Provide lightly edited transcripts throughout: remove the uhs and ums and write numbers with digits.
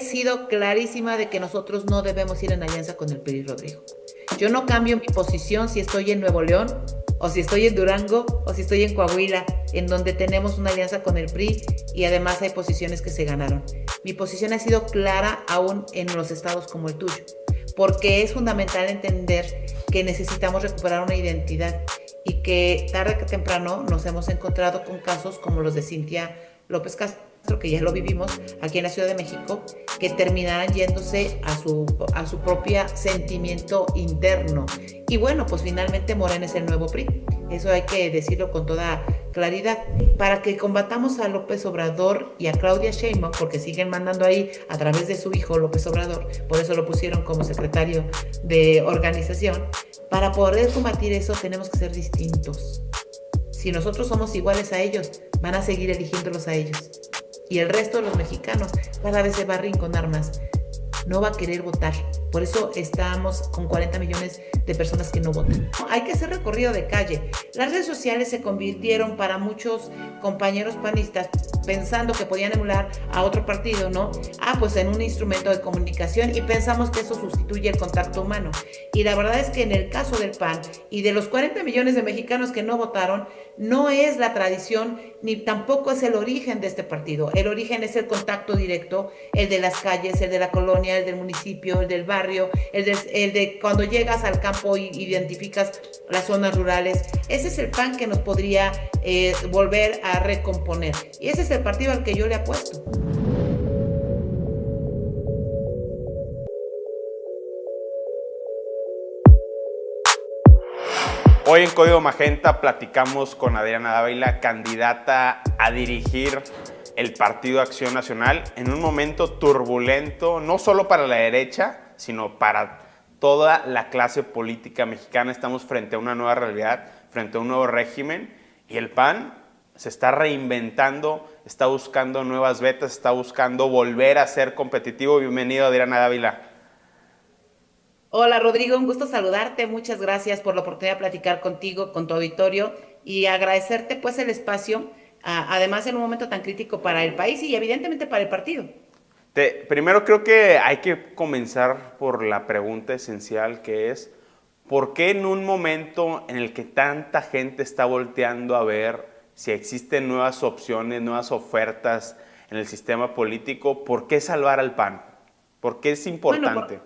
sido clarísima de que nosotros no debemos ir en alianza con el PRI, Rodrigo. Yo no cambio mi posición si estoy en Nuevo León, o si estoy en Durango, o si estoy en Coahuila, en donde tenemos una alianza con el PRI y además hay posiciones que se ganaron. Mi posición ha sido clara aún en los estados como el tuyo, porque es fundamental entender que necesitamos recuperar una identidad y que tarde que temprano nos hemos encontrado con casos como los de Cintia López Castro, que ya lo vivimos aquí en la Ciudad de México, que terminarán yéndose a su propio sentimiento interno. Y bueno, pues finalmente Morena es el nuevo PRI. Eso hay que decirlo con toda claridad. Para que combatamos a López Obrador y a Claudia Sheinbaum, porque siguen mandando ahí a través de su hijo López Obrador, por eso lo pusieron como secretario de organización, para poder combatir eso tenemos que ser distintos. Si nosotros somos iguales a ellos, van a seguir eligiéndolos a ellos. Y el resto de los mexicanos cada vez se va a arrinconar más. No va a querer votar. Por eso estamos con 40 millones de personas que no votan. Hay que hacer recorrido de calle. Las redes sociales se convirtieron para muchos compañeros panistas, pensando que podían emular a otro partido, ¿no? Pues en un instrumento de comunicación, y pensamos que eso sustituye el contacto humano. Y la verdad es que en el caso del PAN y de los 40 millones de mexicanos que no votaron, no es la tradición ni tampoco es el origen de este partido. El origen es el contacto directo, el de las calles, el de la colonia, el del municipio, el del barrio, el de cuando llegas al campo y identificas las zonas rurales. Ese es el PAN que nos podría volver a recomponer. Y ese es el partido al que yo le apuesto. Hoy en Código Magenta platicamos con Adriana Dávila, candidata a dirigir el Partido Acción Nacional en un momento turbulento, no solo para la derecha, sino para toda la clase política mexicana. Estamos frente a una nueva realidad, frente a un nuevo régimen, y el PAN se está reinventando, está buscando nuevas vetas, está buscando volver a ser competitivo. Bienvenido, Adriana Dávila. Hola Rodrigo, un gusto saludarte, muchas gracias por la oportunidad de platicar contigo, con tu auditorio, y agradecerte pues el espacio, además en un momento tan crítico para el país y evidentemente para el partido. Primero creo que hay que comenzar por la pregunta esencial, que es ¿por qué en un momento en el que tanta gente está volteando a ver si existen nuevas opciones, nuevas ofertas en el sistema político, por qué salvar al PAN? ¿Por qué es importante?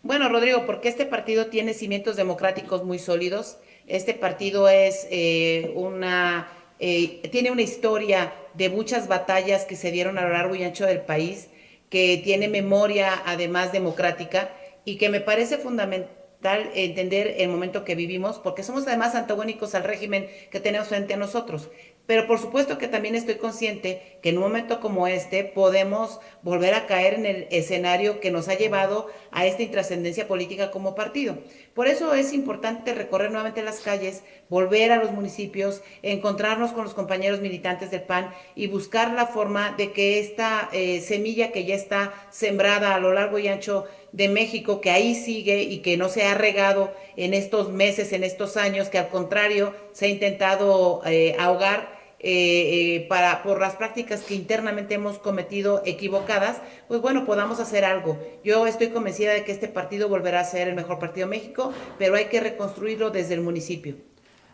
Bueno, Rodrigo, porque este partido tiene cimientos democráticos muy sólidos. Este partido es tiene una historia de muchas batallas que se dieron a lo largo y ancho del país, que tiene memoria además democrática y que me parece fundamental entender el momento que vivimos, porque somos además antagónicos al régimen que tenemos frente a nosotros. Pero por supuesto que también estoy consciente que en un momento como este podemos volver a caer en el escenario que nos ha llevado a esta intrascendencia política como partido. Por eso es importante recorrer nuevamente las calles, volver a los municipios, encontrarnos con los compañeros militantes del PAN y buscar la forma de que esta semilla que ya está sembrada a lo largo y ancho de México, que ahí sigue y que no se ha regado en estos meses, en estos años, que al contrario se ha intentado ahogar por las prácticas que internamente hemos cometido equivocadas, pues bueno, podamos hacer algo. Yo estoy convencida de que este partido volverá a ser el mejor partido de México, pero hay que reconstruirlo desde el municipio.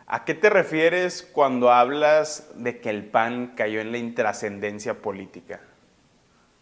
¿A qué te refieres cuando hablas de que el PAN cayó en la intrascendencia política?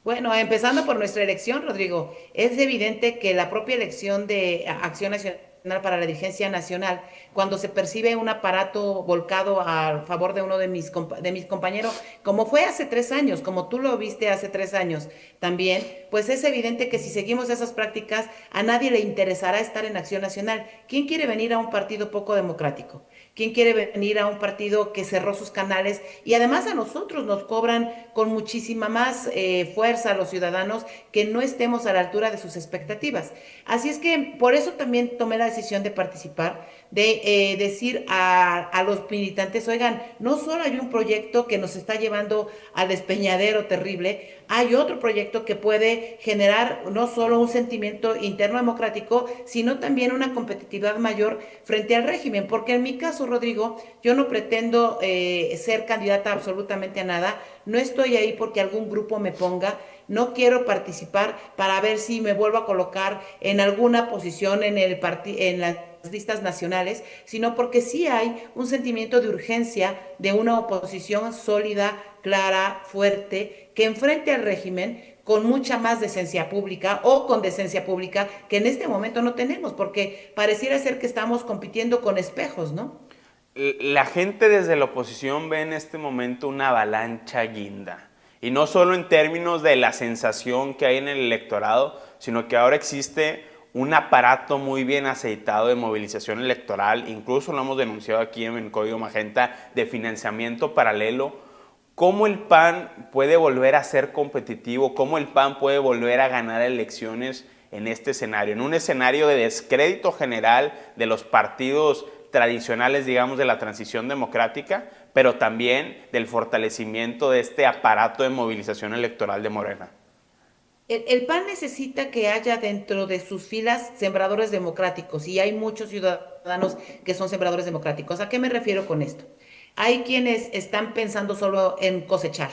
Bueno, empezando por nuestra elección, Rodrigo, es evidente que la propia elección de Acción Nacional para la dirigencia nacional, cuando se percibe un aparato volcado a favor de uno de mis compañeros, como fue hace 3 años, como tú lo viste hace 3 años también, pues es evidente que si seguimos esas prácticas, a nadie le interesará estar en Acción Nacional. ¿Quién quiere venir a un partido poco democrático? ¿Quién quiere venir a un partido que cerró sus canales? Y además a nosotros nos cobran con muchísima más fuerza a los ciudadanos que no estemos a la altura de sus expectativas. Así es que por eso también tomé la decisión de participar, de decir a los militantes, oigan, no solo hay un proyecto que nos está llevando al despeñadero terrible, hay otro proyecto que puede generar no solo un sentimiento interno democrático, sino también una competitividad mayor frente al régimen, porque en mi caso, Rodrigo, yo no pretendo ser candidata absolutamente a nada, no estoy ahí porque algún grupo me ponga, no quiero participar para ver si me vuelvo a colocar en alguna posición en las listas nacionales, sino porque sí hay un sentimiento de urgencia de una oposición sólida, clara, fuerte, que enfrente al régimen con mucha más decencia pública o con decencia pública que en este momento no tenemos, porque pareciera ser que estamos compitiendo con espejos, ¿no? La gente desde la oposición ve en este momento una avalancha guinda. Y no solo en términos de la sensación que hay en el electorado, sino que ahora existe un aparato muy bien aceitado de movilización electoral, incluso lo hemos denunciado aquí en Código Magenta, de financiamiento paralelo. ¿Cómo el PAN puede volver a ser competitivo? ¿Cómo el PAN puede volver a ganar elecciones en este escenario? En un escenario de descrédito general de los partidos tradicionales, digamos, de la transición democrática, pero también del fortalecimiento de este aparato de movilización electoral de Morena. El PAN necesita que haya dentro de sus filas sembradores democráticos y hay muchos ciudadanos que son sembradores democráticos. ¿A qué me refiero con esto? Hay quienes están pensando solo en cosechar.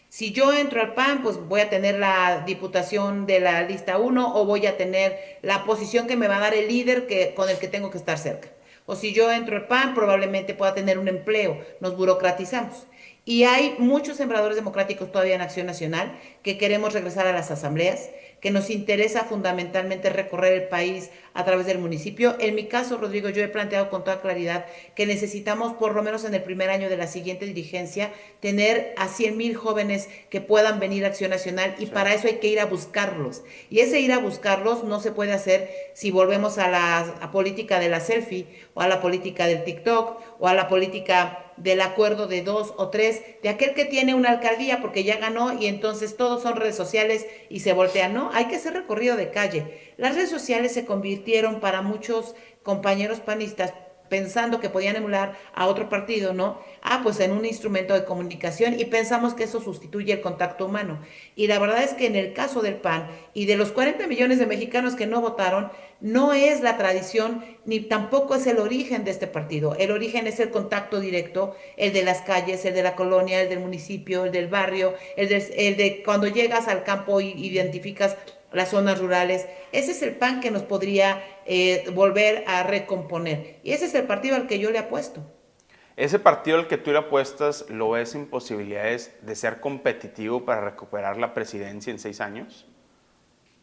Si yo entro al PAN, pues voy a tener la diputación de la lista uno o voy a tener la posición que me va a dar el líder con el que tengo que estar cerca. O si yo entro al PAN, probablemente pueda tener un empleo. Nos burocratizamos. Y hay muchos sembradores democráticos todavía en Acción Nacional que queremos regresar a las asambleas, que nos interesa fundamentalmente recorrer el país a través del municipio. En mi caso, Rodrigo, yo he planteado con toda claridad que necesitamos, por lo menos en el primer año de la siguiente dirigencia, tener a 100,000 jóvenes que puedan venir a Acción Nacional y para eso hay que ir a buscarlos. Y ese ir a buscarlos no se puede hacer si volvemos a la política de la selfie o a la política del TikTok o a la política del acuerdo de 2 o 3, de aquel que tiene una alcaldía porque ya ganó y entonces todos son redes sociales y se voltean. No, hay que hacer recorrido de calle. Las redes sociales se convirtieron para muchos compañeros panistas pensando que podían emular a otro partido, ¿no? Pues en un instrumento de comunicación y pensamos que eso sustituye el contacto humano. Y la verdad es que en el caso del PAN y de los 40 millones de mexicanos que no votaron, no es la tradición ni tampoco es el origen de este partido. El origen es el contacto directo, el de las calles, el de la colonia, el del municipio, el del barrio, el de cuando llegas al campo y identificas las zonas rurales. Ese es el PAN que nos podría volver a recomponer. Y ese es el partido al que yo le apuesto. Ese partido al que tú le apuestas, ¿lo ves sin posibilidades de ser competitivo para recuperar la presidencia en 6 años?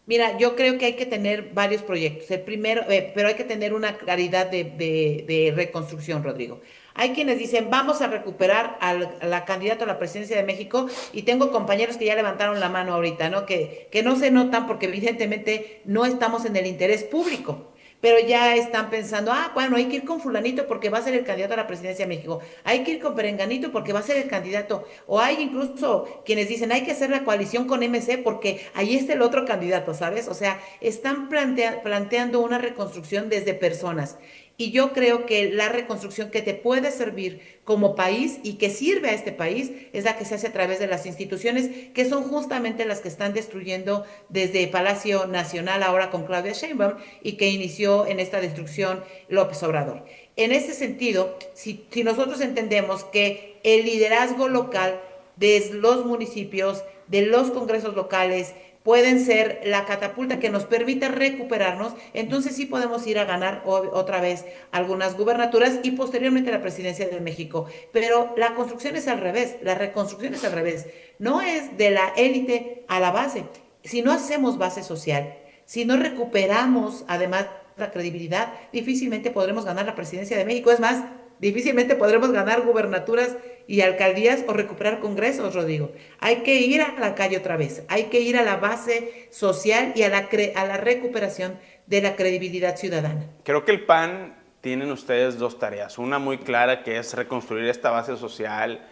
Mira, yo creo que hay que tener varios proyectos. El primero, pero hay que tener una claridad de reconstrucción, Rodrigo. Hay quienes dicen, vamos a recuperar a la candidata a la presidencia de México y tengo compañeros que ya levantaron la mano ahorita, ¿no? Que no se notan porque evidentemente no estamos en el interés público, pero ya están pensando, bueno, hay que ir con fulanito porque va a ser el candidato a la presidencia de México, hay que ir con perenganito porque va a ser el candidato, o hay incluso quienes dicen, hay que hacer la coalición con MC porque ahí está el otro candidato, ¿sabes? O sea, están planteando una reconstrucción desde personas. Y yo creo que la reconstrucción que te puede servir como país y que sirve a este país es la que se hace a través de las instituciones, que son justamente las que están destruyendo desde Palacio Nacional ahora con Claudia Sheinbaum y que inició en esta destrucción López Obrador. En ese sentido, si nosotros entendemos que el liderazgo local de los municipios, de los congresos locales, pueden ser la catapulta que nos permita recuperarnos, entonces sí podemos ir a ganar otra vez algunas gubernaturas y posteriormente la presidencia de México. Pero la construcción es al revés, la reconstrucción es al revés. No es de la élite a la base. Si no hacemos base social, si no recuperamos además la credibilidad, difícilmente podremos ganar la presidencia de México. Es más, difícilmente podremos ganar gubernaturas y alcaldías o recuperar congresos, Rodrigo. Hay que ir a la calle otra vez, hay que ir a la base social y a la recuperación de la credibilidad ciudadana. Creo que el PAN tienen ustedes 2 tareas. Una muy clara que es reconstruir esta base social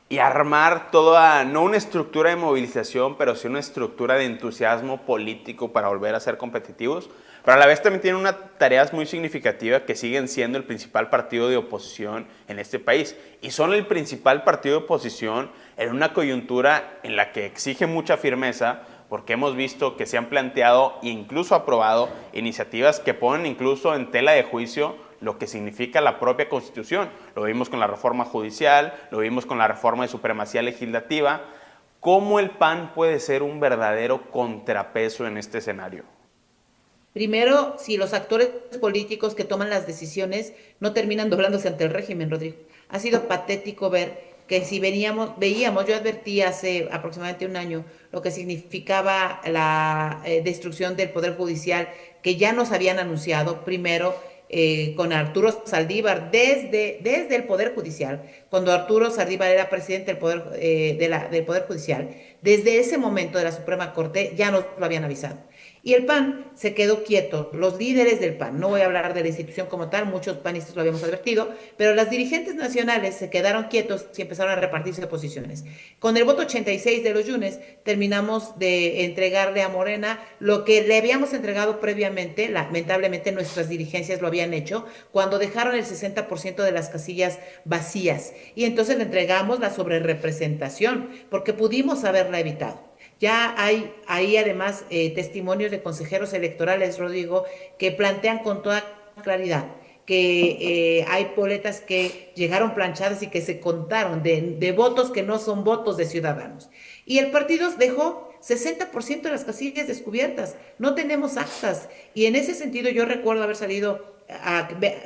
y armar toda, no una estructura de movilización, pero sí una estructura de entusiasmo político para volver a ser competitivos. Pero a la vez también tienen una tarea muy significativa que siguen siendo el principal partido de oposición en este país. Y son el principal partido de oposición en una coyuntura en la que exige mucha firmeza, porque hemos visto que se han planteado e incluso aprobado iniciativas que ponen incluso en tela de juicio lo que significa la propia Constitución. Lo vimos con la reforma judicial, lo vimos con la reforma de supremacía legislativa. ¿Cómo el PAN puede ser un verdadero contrapeso en este escenario? Primero, si los actores políticos que toman las decisiones no terminan doblándose ante el régimen, Rodrigo. Ha sido patético ver que si veíamos, yo advertí hace aproximadamente un año lo que significaba la destrucción del Poder Judicial, que ya nos habían anunciado primero con Arturo Saldívar desde el Poder Judicial, cuando Arturo Saldívar era presidente del del Poder Judicial, desde ese momento de la Suprema Corte ya nos lo habían avisado. Y el PAN se quedó quieto, los líderes del PAN, no voy a hablar de la institución como tal, muchos panistas lo habíamos advertido, pero las dirigentes nacionales se quedaron quietos y empezaron a repartirse posiciones. Con el voto 86 de los Yunes terminamos de entregarle a Morena lo que le habíamos entregado previamente, lamentablemente nuestras dirigencias lo habían hecho, cuando dejaron el 60% de las casillas vacías. Y entonces le entregamos la sobrerepresentación, porque pudimos haberla evitado. Ya hay ahí además testimonios de consejeros electorales, Rodrigo, que plantean con toda claridad que hay boletas que llegaron planchadas y que se contaron de votos que no son votos de ciudadanos. Y el partido dejó 60% de las casillas descubiertas. No tenemos actas. Y en ese sentido yo recuerdo haber salido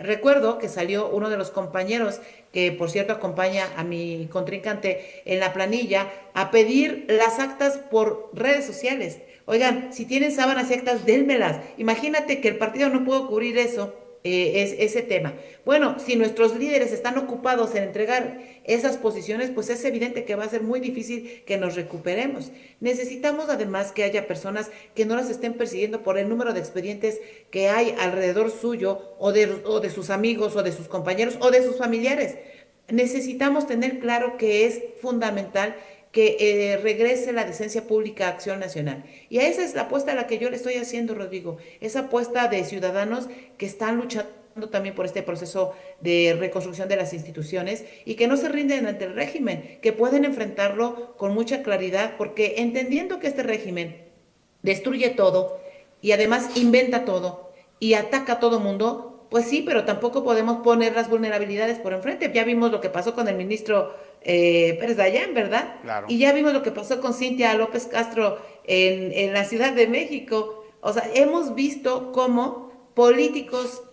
recuerdo que salió uno de los compañeros, que por cierto acompaña a mi contrincante en la planilla, a pedir las actas por redes sociales. Oigan, si tienen sábanas y actas, dénmelas. Imagínate que el partido no pudo cubrir eso, es ese tema. Bueno, si nuestros líderes están ocupados en entregar esas posiciones, pues es evidente que va a ser muy difícil que nos recuperemos. Necesitamos además que haya personas que no las estén persiguiendo por el número de expedientes que hay alrededor suyo o de sus amigos o de sus compañeros o de sus familiares. Necesitamos tener claro que es fundamental que regrese la decencia pública a Acción Nacional. Y a esa es la apuesta a la que yo le estoy haciendo, Rodrigo. Esa apuesta de ciudadanos que están luchando también por este proceso de reconstrucción de las instituciones y que no se rinden ante el régimen, que pueden enfrentarlo con mucha claridad, porque entendiendo que este régimen destruye todo y además inventa todo y ataca a todo mundo, pues sí, pero tampoco podemos poner las vulnerabilidades por enfrente. Ya vimos lo que pasó con el ministro Pérez Dayán, ¿verdad? Claro. Y ya vimos lo que pasó con Cintia López Castro en la Ciudad de México. O sea, hemos visto cómo políticos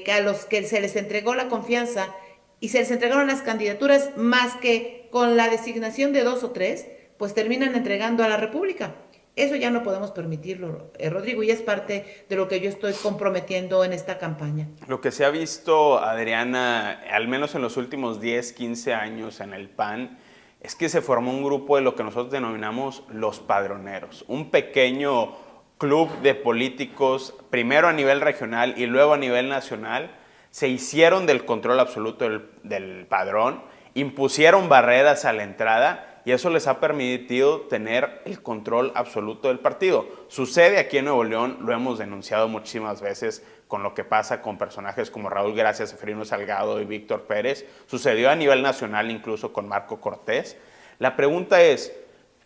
a los que se les entregó la confianza y se les entregaron las candidaturas más que con la designación de dos o tres, pues terminan entregando a la República. Eso ya no podemos permitirlo, Rodrigo, y es parte de lo que yo estoy comprometiendo en esta campaña. Lo que se ha visto, Adriana, al menos en los últimos 10, 15 años en el PAN, es que se formó un grupo de lo que nosotros denominamos los padroneros, un pequeño club de políticos, primero a nivel regional y luego a nivel nacional, se hicieron del control absoluto del padrón, impusieron barreras a la entrada y eso les ha permitido tener el control absoluto del partido. Sucede aquí en Nuevo León, lo hemos denunciado muchísimas veces con lo que pasa con personajes como Raúl Gracias, Seferino Salgado y Víctor Pérez. Sucedió a nivel nacional incluso con Marco Cortés. La pregunta es,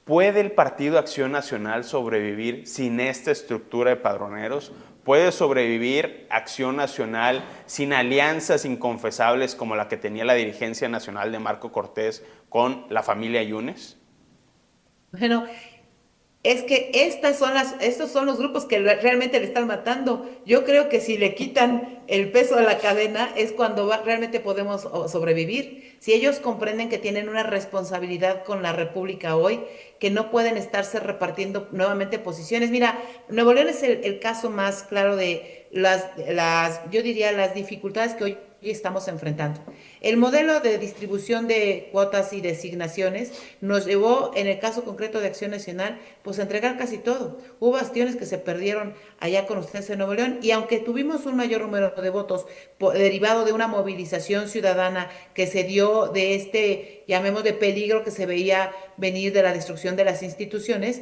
¿puede el Partido Acción Nacional sobrevivir sin esta estructura de padroneros? ¿Puede sobrevivir Acción Nacional sin alianzas inconfesables como la que tenía la dirigencia nacional de Marco Cortés con la familia Yunes? Bueno, es que estos son los grupos que realmente le están matando. Yo creo que si le quitan el peso a la cadena es cuando realmente podemos sobrevivir. Si ellos comprenden que tienen una responsabilidad con la República hoy, que no pueden estarse repartiendo nuevamente posiciones. Mira, Nuevo León es el caso más claro de yo diría, las dificultades que hoy estamos enfrentando. El modelo de distribución de cuotas y designaciones nos llevó, en el caso concreto de Acción Nacional, pues a entregar casi todo. Hubo bastiones que se perdieron allá con ustedes en Nuevo León y aunque tuvimos un mayor número de votos derivado de una movilización ciudadana que se dio de llamemos de peligro que se veía venir de la destrucción de las instituciones,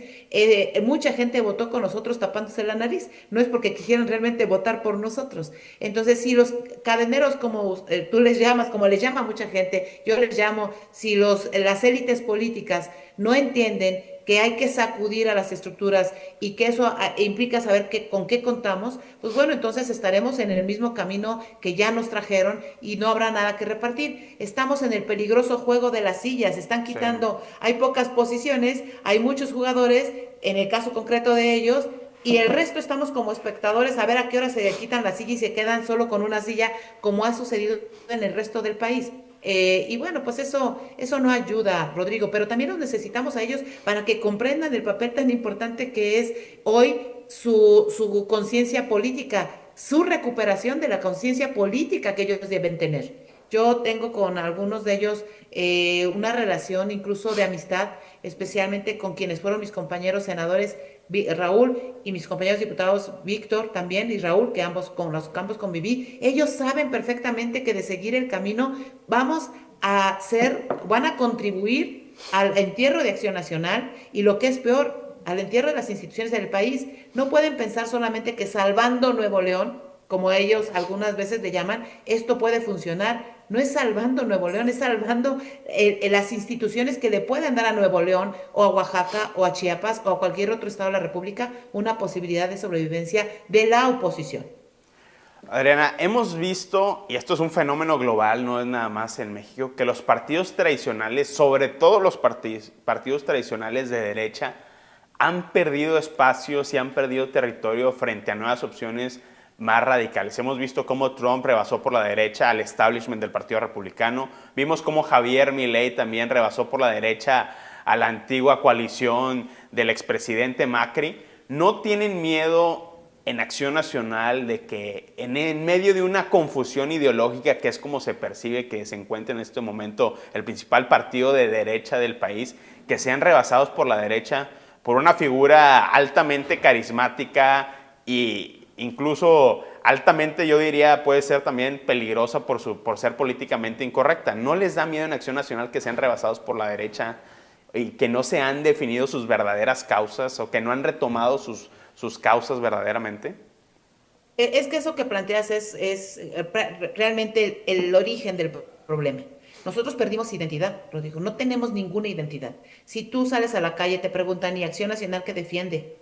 mucha gente votó con nosotros tapándose la nariz. No es porque quisieran realmente votar por nosotros. Entonces, si los cadeneros, como tú les llamas, como les llama mucha gente, yo les llamo, si las élites políticas no entienden que hay que sacudir a las estructuras y que eso implica saber con qué contamos, pues bueno, entonces estaremos en el mismo camino que ya nos trajeron y no habrá nada que repartir. Estamos en el peligroso juego de las sillas, están Sí. quitando, hay pocas posiciones, hay muchos jugadores, en el caso concreto de ellos, y el resto estamos como espectadores a ver a qué hora se quitan la silla y se quedan solo con una silla, como ha sucedido en el resto del país. Y bueno, pues eso no ayuda, Rodrigo, pero también los necesitamos a ellos para que comprendan el papel tan importante que es hoy su conciencia política, su recuperación de la conciencia política que ellos deben tener. Yo tengo con algunos de ellos una relación incluso de amistad, especialmente con quienes fueron mis compañeros senadores Raúl y mis compañeros diputados Víctor también y Raúl, que ambos con los que ambos conviví. Ellos saben perfectamente que de seguir el camino vamos a ser, van a contribuir al entierro de Acción Nacional y lo que es peor, al entierro de las instituciones del país. No pueden pensar solamente que salvando Nuevo León, como ellos algunas veces le llaman, esto puede funcionar. No es salvando Nuevo León, es salvando las instituciones que le puedan dar a Nuevo León o a Oaxaca o a Chiapas o a cualquier otro estado de la República una posibilidad de sobrevivencia de la oposición. Adriana, hemos visto, y esto es un fenómeno global, no es nada más en México, que los partidos tradicionales, sobre todo los partidos tradicionales de derecha, han perdido espacios y han perdido territorio frente a nuevas opciones más radicales. Hemos visto cómo Trump rebasó por la derecha al establishment del Partido Republicano. Vimos cómo Javier Milei también rebasó por la derecha a la antigua coalición del expresidente Macri. ¿No tienen miedo en Acción Nacional de que en medio de una confusión ideológica, que es como se percibe que se encuentra en este momento el principal partido de derecha del país, que sean rebasados por la derecha, por una figura altamente carismática e incluso altamente, yo diría, puede ser también peligrosa por ser políticamente incorrecta? ¿No les da miedo en Acción Nacional que sean rebasados por la derecha y que no se han definido sus verdaderas causas o que no han retomado sus causas verdaderamente? Es que eso que planteas es realmente el origen del problema. Nosotros perdimos identidad, Rodrigo, no tenemos ninguna identidad. Si tú sales a la calle, te preguntan, ¿y Acción Nacional qué defiende?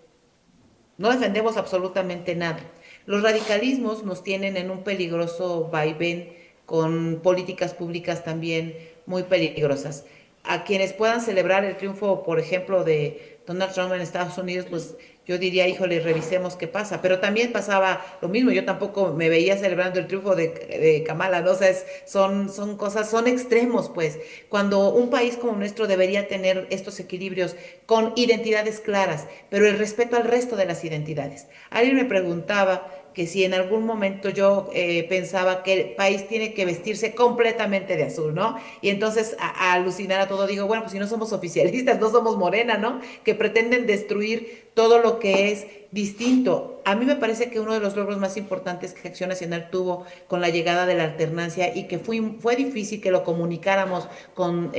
No defendemos absolutamente nada. Los radicalismos nos tienen en un peligroso vaivén con políticas públicas también muy peligrosas. A quienes puedan celebrar el triunfo, por ejemplo, de Donald Trump en Estados Unidos, pues yo diría, híjole, revisemos qué pasa. Pero también pasaba lo mismo, yo tampoco me veía celebrando el triunfo de Kamala, ¿no? O sea, son cosas, son extremos, pues. Cuando un país como nuestro debería tener estos equilibrios con identidades claras, pero el respeto al resto de las identidades. Alguien me preguntaba que si en algún momento yo pensaba que el país tiene que vestirse completamente de azul, ¿no? Y entonces a alucinar a todo digo, bueno, pues si no somos oficialistas, no somos Morena, ¿no? Que pretenden destruir todo lo que es distinto. A mí me parece que uno de los logros más importantes que Acción Nacional tuvo con la llegada de la alternancia y que fue difícil que lo comunicáramos con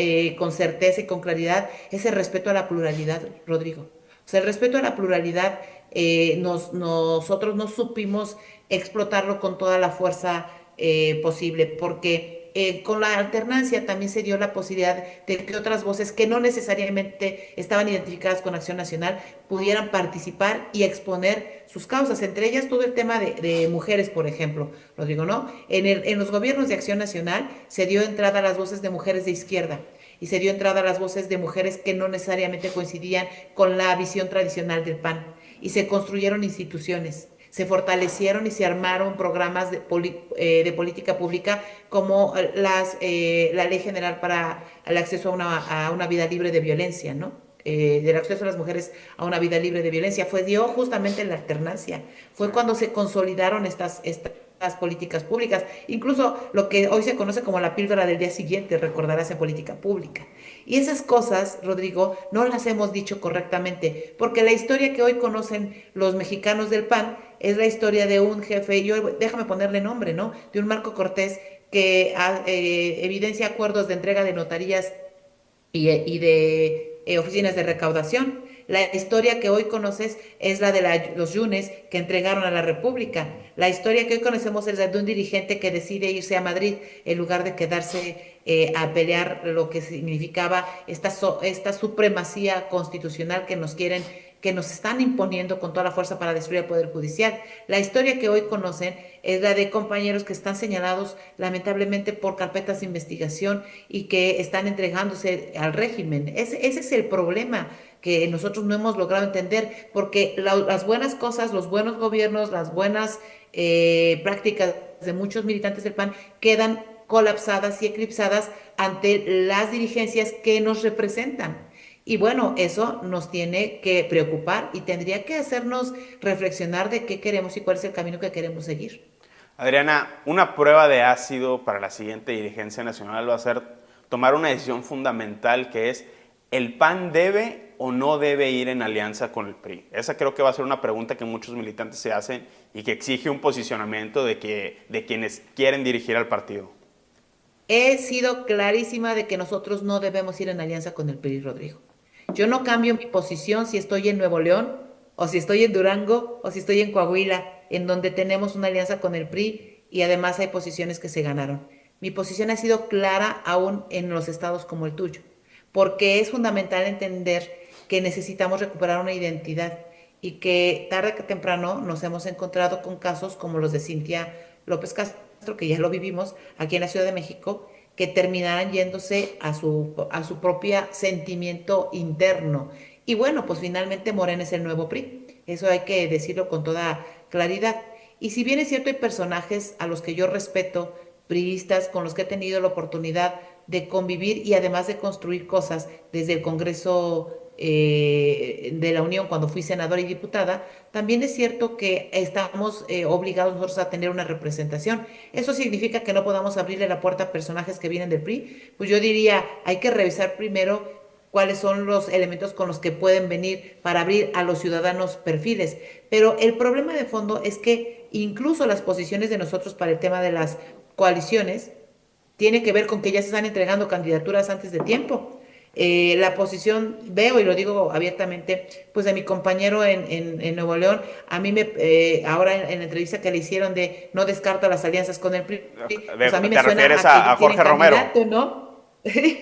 certeza y con claridad es el respeto a la pluralidad, Rodrigo. O sea, el respeto a la pluralidad nosotros no supimos explotarlo con toda la fuerza posible, porque con la alternancia también se dio la posibilidad de que otras voces que no necesariamente estaban identificadas con Acción Nacional pudieran participar y exponer sus causas, entre ellas todo el tema de mujeres, por ejemplo, Rodrigo, ¿no? En los gobiernos de Acción Nacional se dio entrada a las voces de mujeres de izquierda y se dio entrada a las voces de mujeres que no necesariamente coincidían con la visión tradicional del PAN y se construyeron instituciones, se fortalecieron y se armaron programas de política pública como la Ley General para el acceso a una vida libre de violencia, ¿no? Del acceso a las mujeres a una vida libre de violencia. Dio justamente en la alternancia. Fue cuando se consolidaron estas políticas públicas, incluso lo que hoy se conoce como la píldora del día siguiente, recordarás en política pública. Y esas cosas, Rodrigo, no las hemos dicho correctamente, porque la historia que hoy conocen los mexicanos del PAN es la historia de un jefe, déjame ponerle nombre, ¿no? De un Marco Cortés que evidencia acuerdos de entrega de notarías y de oficinas de recaudación, La historia que hoy conoces es la de los Yunes que entregaron a la República. La historia que hoy conocemos es la de un dirigente que decide irse a Madrid en lugar de quedarse a pelear lo que significaba esta supremacía constitucional que nos están imponiendo con toda la fuerza para destruir el Poder Judicial. La historia que hoy conocen es la de compañeros que están señalados lamentablemente por carpetas de investigación y que están entregándose al régimen. Ese es el problema que nosotros no hemos logrado entender, porque las buenas cosas, los buenos gobiernos, las buenas prácticas de muchos militantes del PAN quedan colapsadas y eclipsadas ante las dirigencias que nos representan. Y bueno, eso nos tiene que preocupar y tendría que hacernos reflexionar de qué queremos y cuál es el camino que queremos seguir. Adriana, una prueba de ácido para la siguiente dirigencia nacional va a ser tomar una decisión fundamental, que es: ¿el PAN debe o no debe ir en alianza con el PRI? Esa creo que va a ser una pregunta que muchos militantes se hacen y que exige un posicionamiento de quienes quieren dirigir al partido. He sido clarísima de que nosotros no debemos ir en alianza con el PRI, Rodrigo. Yo no cambio mi posición si estoy en Nuevo León, o si estoy en Durango, o si estoy en Coahuila, en donde tenemos una alianza con el PRI y además hay posiciones que se ganaron. Mi posición ha sido clara aún en los estados como el tuyo, porque es fundamental entender que necesitamos recuperar una identidad y que tarde que temprano nos hemos encontrado con casos como los de Cintia López Castro, que ya lo vivimos aquí en la Ciudad de México, que terminarán yéndose a su propio sentimiento interno. Y bueno, pues finalmente Morena es el nuevo PRI. Eso hay que decirlo con toda claridad. Y si bien es cierto, hay personajes a los que yo respeto, priistas, con los que he tenido la oportunidad de convivir y además de construir cosas desde el Congreso de la Unión cuando fui senadora y diputada, también es cierto que estamos obligados nosotros a tener una representación. ¿Eso significa que no podamos abrirle la puerta a personajes que vienen del PRI? Pues yo diría, hay que revisar primero cuáles son los elementos con los que pueden venir para abrir a los ciudadanos perfiles. Pero el problema de fondo es que incluso las posiciones de nosotros para el tema de las coaliciones tiene que ver con que ya se están entregando candidaturas antes de tiempo. La posición, veo y lo digo abiertamente, pues de mi compañero en Nuevo León, a mí ahora en la entrevista que le hicieron de no descarto las alianzas con el PRI, pues a mí me ¿Te suena refieres a que a ya tienen Jorge Romero? candidato, ¿no?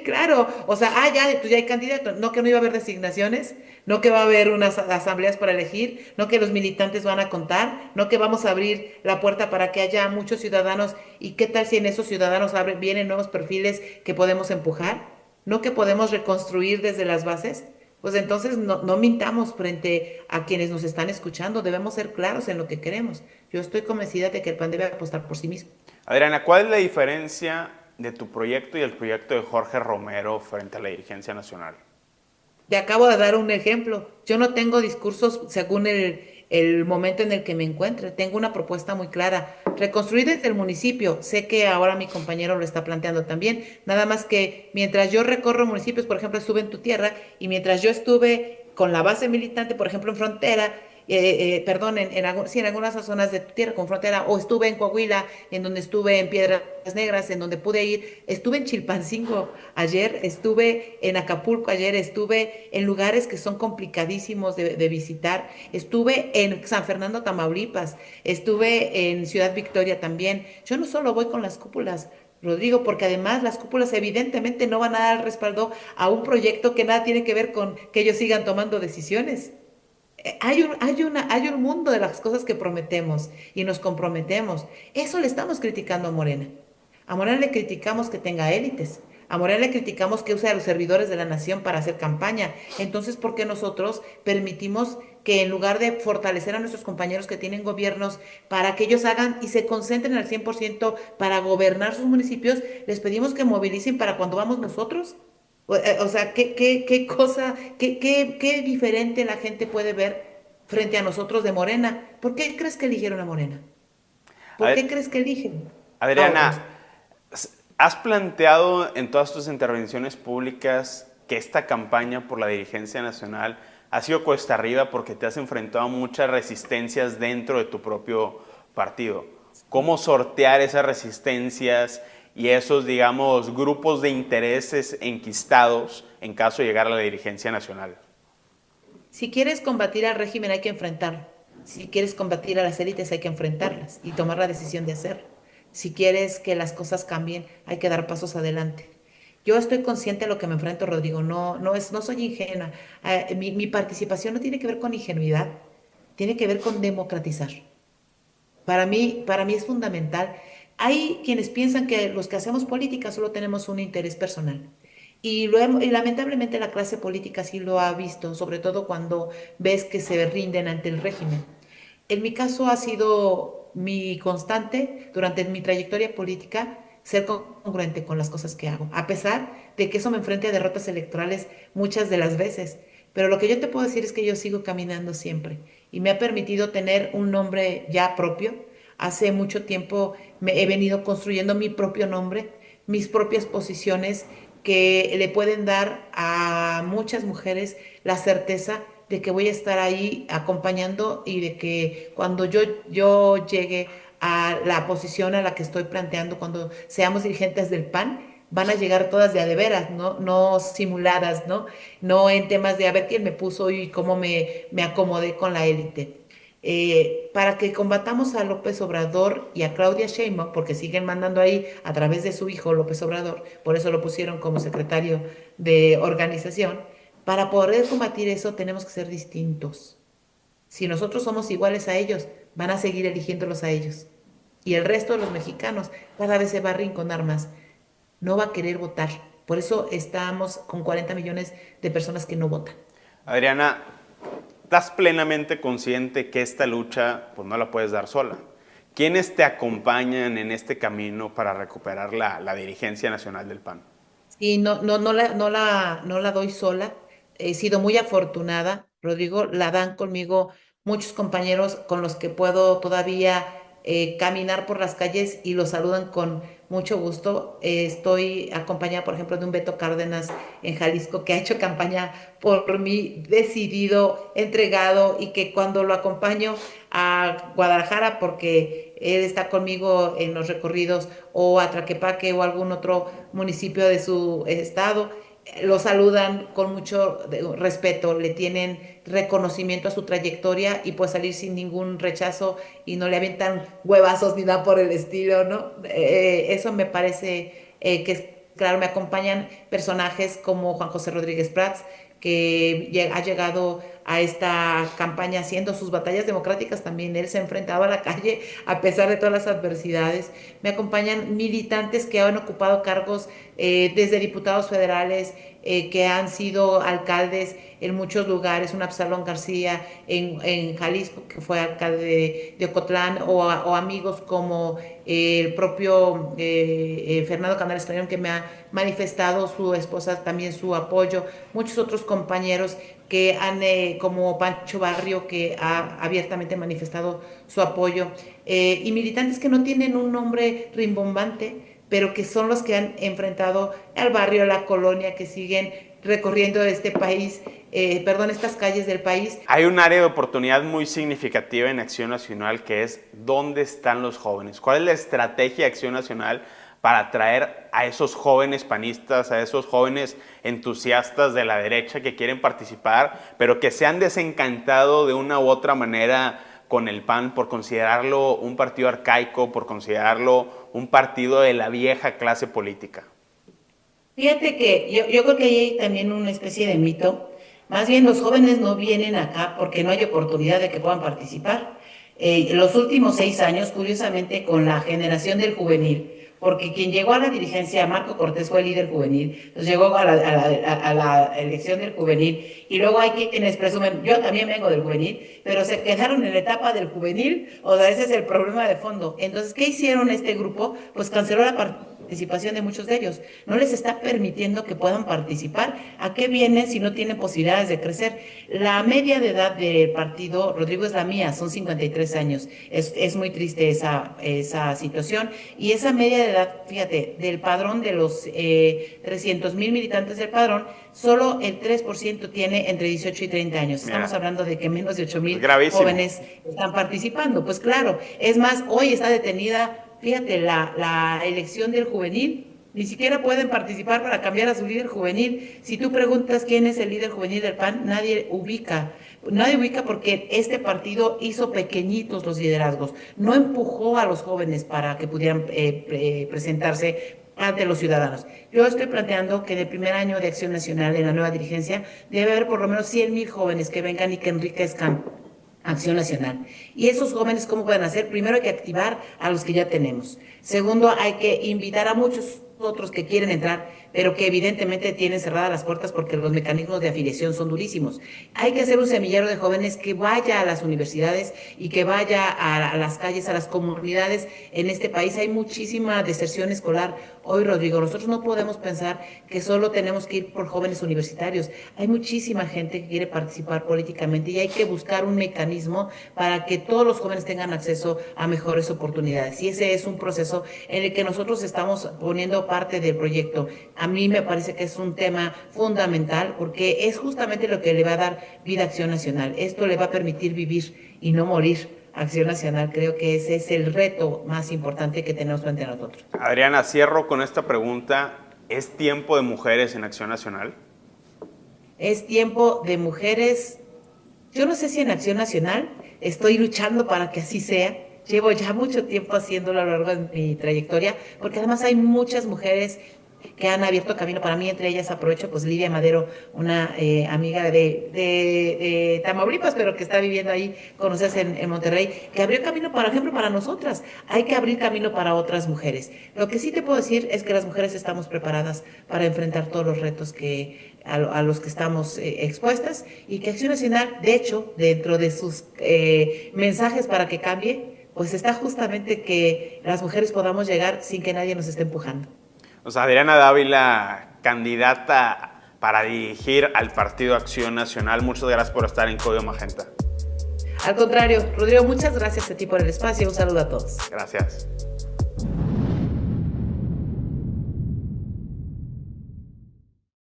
Claro, o sea, pues ya hay candidato, no que no iba a haber designaciones, no que va a haber unas asambleas para elegir, no que los militantes van a contar, no que vamos a abrir la puerta para que haya muchos ciudadanos, y qué tal si en esos ciudadanos vienen nuevos perfiles que podemos empujar, no que podemos reconstruir desde las bases. Pues entonces no mintamos frente a quienes nos están escuchando, debemos ser claros en lo que queremos. Yo estoy convencida de que el PAN debe apostar por sí mismo. Adriana, ¿cuál es la diferencia de tu proyecto y el proyecto de Jorge Romero frente a la dirigencia nacional? Te acabo de dar un ejemplo. Yo no tengo discursos según el momento en el que me encuentre. Tengo una propuesta muy clara. Reconstruir desde el municipio. Sé que ahora mi compañero lo está planteando también. Nada más que mientras yo recorro municipios, por ejemplo, estuve en tu tierra, y mientras yo estuve con la base militante, por ejemplo, en Frontera, perdón, sí, en algunas zonas de tu tierra con frontera, o estuve en Coahuila, en donde estuve en Piedras Negras, en donde pude ir, estuve en Chilpancingo ayer, estuve en Acapulco ayer, estuve en lugares que son complicadísimos de visitar, estuve en San Fernando, Tamaulipas, estuve en Ciudad Victoria también. Yo no solo voy con las cúpulas, Rodrigo, porque además las cúpulas evidentemente no van a dar respaldo a un proyecto que nada tiene que ver con que ellos sigan tomando decisiones. Hay un mundo de las cosas que prometemos y nos comprometemos. Eso le estamos criticando a Morena. A Morena le criticamos que tenga élites. A Morena le criticamos que use a los servidores de la nación para hacer campaña. Entonces, ¿por qué nosotros permitimos que en lugar de fortalecer a nuestros compañeros que tienen gobiernos para que ellos hagan y se concentren al 100% para gobernar sus municipios, les pedimos que movilicen para cuando vamos nosotros? O sea, qué cosa, qué diferente la gente puede ver frente a nosotros de Morena? ¿Por qué crees que eligieron a Morena? ¿Por qué crees que eligen a otros? Adriana, ¿has planteado en todas tus intervenciones públicas que esta campaña por la dirigencia nacional ha sido cuesta arriba porque te has enfrentado a muchas resistencias dentro de tu propio partido? ¿Cómo sortear esas resistencias y esos, digamos, grupos de intereses enquistados en caso de llegar a la dirigencia nacional? Si quieres combatir al régimen hay que enfrentarlo. Si quieres combatir a las élites hay que enfrentarlas y tomar la decisión de hacerlo. Si quieres que las cosas cambien hay que dar pasos adelante. Yo estoy consciente de lo que me enfrento, Rodrigo. No soy ingenua. Mi participación no tiene que ver con ingenuidad, tiene que ver con democratizar. Para mí es fundamental. Hay quienes piensan que los que hacemos política solo tenemos un interés personal. Y lamentablemente la clase política sí lo ha visto, sobre todo cuando ves que se rinden ante el régimen. En mi caso ha sido mi constante durante mi trayectoria política ser congruente con las cosas que hago, a pesar de que eso me enfrente a derrotas electorales muchas de las veces. Pero lo que yo te puedo decir es que yo sigo caminando siempre y me ha permitido tener un nombre ya propio. Hace mucho tiempo me he venido construyendo mi propio nombre, mis propias posiciones que le pueden dar a muchas mujeres la certeza de que voy a estar ahí acompañando y de que cuando yo llegue a la posición a la que estoy planteando, cuando seamos dirigentes del PAN, van a llegar todas de a de veras, no simuladas, ¿no? No en temas de a ver quién me puso y cómo me acomodé con la élite. Para que combatamos a López Obrador y a Claudia Sheinbaum, porque siguen mandando ahí a través de su hijo López Obrador, por eso lo pusieron como secretario de organización, para poder combatir eso tenemos que ser distintos. Si nosotros somos iguales a ellos, van a seguir eligiéndolos a ellos. Y el resto de los mexicanos cada vez se va a arrinconar más. No va a querer votar. Por eso estamos con 40 millones de personas que no votan. Adriana, ¿estás plenamente consciente que esta lucha pues, no la puedes dar sola? ¿Quiénes te acompañan en este camino para recuperar la dirigencia nacional del PAN? Sí, no la doy sola. He sido muy afortunada, Rodrigo. La dan conmigo muchos compañeros con los que puedo todavía caminar por las calles y los saludan con mucho gusto. Estoy acompañada, por ejemplo, de un Beto Cárdenas en Jalisco que ha hecho campaña por mí, decidido, entregado y que cuando lo acompaño a Guadalajara, porque él está conmigo en los recorridos o a Tlaquepaque o algún otro municipio de su estado, lo saludan con mucho respeto, le tienen reconocimiento a su trayectoria y puede salir sin ningún rechazo y no le avientan huevazos ni nada por el estilo, ¿no? Eso me parece claro, me acompañan personajes como Juan José Rodríguez Prats, que ha llegado a esta campaña haciendo sus batallas democráticas también. Él se ha enfrentado a la calle a pesar de todas las adversidades. Me acompañan militantes que han ocupado cargos desde diputados federales, que han sido alcaldes en muchos lugares, un Absalón García en Jalisco, que fue alcalde de Ocotlán, o amigos como el propio Fernando Canales Clarion, que me ha manifestado, su esposa también su apoyo, muchos otros compañeros que han, como Pancho Barrio, que ha abiertamente manifestado su apoyo, y militantes que no tienen un nombre rimbombante, pero que son los que han enfrentado al barrio, a la colonia, que siguen recorriendo este país, estas calles del país. Hay un área de oportunidad muy significativa en Acción Nacional que es ¿dónde están los jóvenes? ¿Cuál es la estrategia de Acción Nacional para atraer a esos jóvenes panistas, a esos jóvenes entusiastas de la derecha que quieren participar, pero que se han desencantado de una u otra manera con el PAN por considerarlo un partido arcaico, por considerarlo un partido de la vieja clase política? Fíjate que yo creo que hay también una especie de mito. Más bien los jóvenes no vienen acá porque no hay oportunidad de que puedan participar. Los últimos 6 años, curiosamente, con la generación del juvenil, porque quien llegó a la dirigencia, Marco Cortés, fue el líder juvenil, entonces llegó a la elección del juvenil, y luego hay quienes presumen, yo también vengo del juvenil, pero se quedaron en la etapa del juvenil, o sea, ese es el problema de fondo. Entonces, ¿qué hicieron este grupo? Pues canceló la participación de muchos de ellos, no les está permitiendo que puedan participar. ¿A qué vienen si no tienen posibilidades de crecer? La media de edad del partido, Rodrigo, es la mía, son 53 años. Es muy triste esa situación. Y esa media de edad, fíjate, del padrón de los 300,000 militantes del padrón, solo el 3% tiene entre 18 y 30 años. Estamos hablando de que menos de 8,000 jóvenes están participando. Pues claro, es más, hoy está detenida, fíjate, la elección del juvenil Ni siquiera pueden participar para cambiar a su líder juvenil. Si tú preguntas quién es el líder juvenil del PAN, nadie ubica. Nadie ubica porque este partido hizo pequeñitos los liderazgos. No empujó a los jóvenes para que pudieran presentarse ante los ciudadanos. Yo estoy planteando que en el primer año de Acción Nacional en la nueva dirigencia debe haber por lo menos 100,000 jóvenes que vengan y que enriquezcan Acción Nacional. ¿Y esos jóvenes cómo pueden hacer? Primero hay que activar a los que ya tenemos. Segundo, hay que invitar a muchos otros que quieren entrar, pero que evidentemente tienen cerradas las puertas porque los mecanismos de afiliación son durísimos. Hay que hacer un semillero de jóvenes que vaya a las universidades y que vaya a las calles, a las comunidades. En este país hay muchísima deserción escolar. Hoy, Rodrigo, nosotros no podemos pensar que solo tenemos que ir por jóvenes universitarios. Hay muchísima gente que quiere participar políticamente y hay que buscar un mecanismo para que todos los jóvenes tengan acceso a mejores oportunidades. Y ese es un proceso en el que nosotros estamos poniendo parte del proyecto. A mí me parece que es un tema fundamental porque es justamente lo que le va a dar vida a Acción Nacional. Esto le va a permitir vivir y no morir. Acción Nacional, creo que ese es el reto más importante que tenemos frente a nosotros. Adriana, cierro con esta pregunta. ¿Es tiempo de mujeres en Acción Nacional? Es tiempo de mujeres. Yo no sé si en Acción Nacional estoy luchando para que así sea. Llevo ya mucho tiempo haciéndolo a lo largo de mi trayectoria, porque además hay muchas mujeres que han abierto camino para mí, entre ellas aprovecho pues Lidia Madero, una amiga de Tamaulipas, pero que está viviendo ahí con ustedes en Monterrey, que abrió camino, por ejemplo, para nosotras. Hay que abrir camino para otras mujeres. Lo que sí te puedo decir es que las mujeres estamos preparadas para enfrentar todos los retos a los que estamos expuestas y que Acción Nacional, de hecho, dentro de sus mensajes para que cambie, pues está justamente que las mujeres podamos llegar sin que nadie nos esté empujando. O sea, Adriana Dávila, candidata para dirigir al Partido Acción Nacional. Muchas gracias por estar en Código Magenta. Al contrario, Rodrigo, muchas gracias a ti por el espacio. Un saludo a todos. Gracias.